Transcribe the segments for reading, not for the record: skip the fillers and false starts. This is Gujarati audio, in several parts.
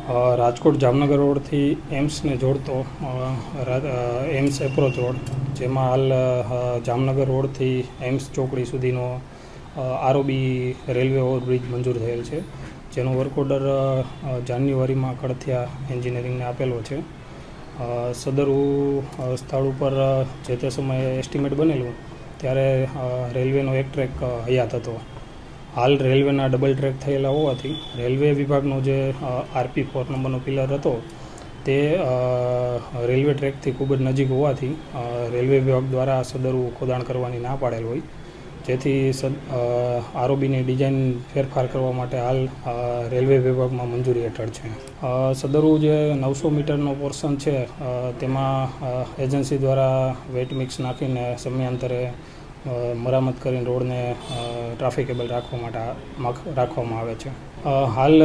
રાજકોટ જામનગર રોડથી એમ્સને જોડતો એમ્સ એપ્રોચ રોડ, જેમાં હાલ જામનગર રોડથી એમ્સ ચોકડી સુધીનો આરઓબી રેલવે ઓવરબ્રિજ મંજૂર થયેલ છે, જેનો વર્ક ઓર્ડર જાન્યુઆરીમાં કડથિયા એન્જિનિયરિંગને આપેલો છે. સદરુ સ્થળ ઉપર જે તે સમયે એસ્ટિમેટ બનેલું ત્યારે રેલવેનો એક ટ્રેક હયાત હતો. હાલ રેલવેના ડબલ ટ્રેક થયેલા હોવાથી રેલવે વિભાગનો જે RP4 નંબરનો પિલર હતો તે રેલવે ટ્રેકથી ખૂબ જ નજીક હોવાથી રેલવે વિભાગ દ્વારા સદરુ ખોદાણ કરવાની ના પાડેલ હોય, જેથી આરઓબીની ડિઝાઇન ફેરફાર કરવા માટે હાલ રેલવે વિભાગમાં મંજૂરી હેઠળ છે. સદરુ જે 900 મીટરનો પોર્શન છે તેમાં એજન્સી દ્વારા વેટ મિક્સ નાખીને સમયાંતરે મરામત કરીને રોડને ટ્રાફિકેબલ રાખવામાં આવે છે. હાલ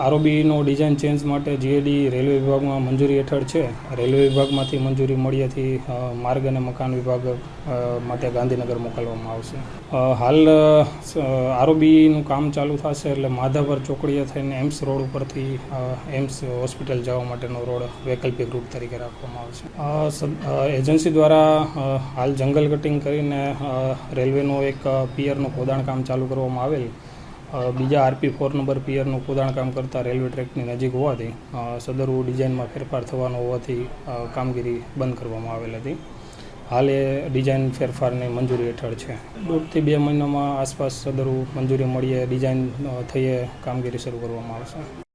આરઓબીનો ડિઝાઇન ચેન્જ માટે જીએડી રેલવે વિભાગમાં મંજૂરી હેઠળ છે. રેલવે વિભાગમાંથી મંજૂરી મળ્યાથી માર્ગ અને મકાન વિભાગ માટે ગાંધીનગર મોકલવામાં આવશે. હાલ આરઓબીનું કામ ચાલુ થશે એટલે માધાપર ચોકડીએ થઈને એમ્સ રોડ ઉપરથી એમ્સ હોસ્પિટલ જવા માટેનો રોડ વૈકલ્પિક રૂટ તરીકે રાખવામાં આવશે. એજન્સી દ્વારા હાલ જંગલ કટિંગ કરીને રેલવેનો એક પિયરનું ખોદાણ કામ ચાલુ કરવામાં આવેલ. બીજા RP4 નંબર પિયરનું ખોદાણ કામ કરતાં રેલવે ટ્રેકની નજીક હોવાથી સદરુ ડિઝાઇનમાં ફેરફાર થવાનો હોવાથી કામગીરી બંધ કરવામાં આવેલ હતી. હાલ એ ડિઝાઇન ફેરફારની મંજૂરી હેઠળ છે. 1.5 થી 2 મહિનામાં આસપાસ સદરુ મંજૂરી મળીએ ડિઝાઇન થઈએ કામગીરી શરૂ કરવામાં આવશે.